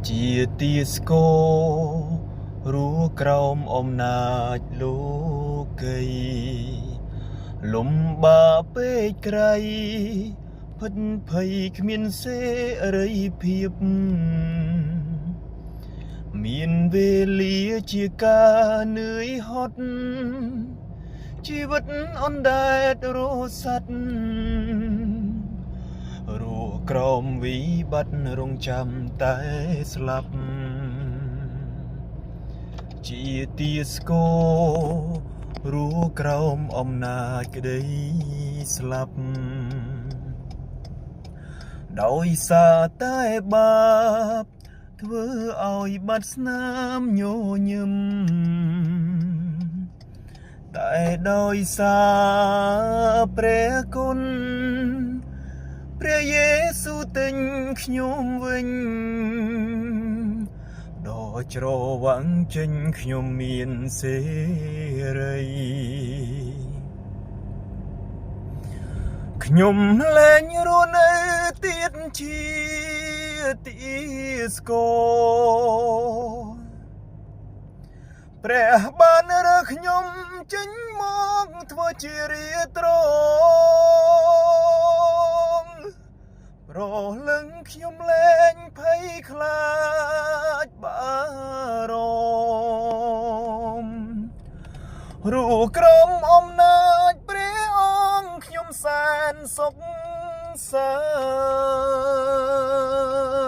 ជាទាស្គររួក្រោមអំណាចលោកីលំបាពេកក្រៃផិតភ័យគ្មានសេរីភាពមានវេលាជាការនឿយហត់ជីវិតអណ្ដែតរស័តរੂក្រោមវិបត្តិរងចាំតែស្លាប់ជាទាស្គររួក្រោមអំណាចក្តីស្លាប់ដោយសារតែបាបធ្វើឲ្យបាត់ស្នាមញញឹមតែដោយសារព្រះគុណព្រះយេស៊ូវទិញខ្ញុំវិញដ៏ច្រវាំងចេញខ្ញុំមានសេរីខ្ញុំលែងរស់នៅទៀតជាទាស្គរព្រះបានរើខ្ញុំចេញមកធ្វើជារាត្រងប្រលឹងខ្ញុំលែងភ័យខ្លាចបារម្ភរੂក្រោមអំណាចព្រះអង្គខ្ញុំសែនសុខសាន្ត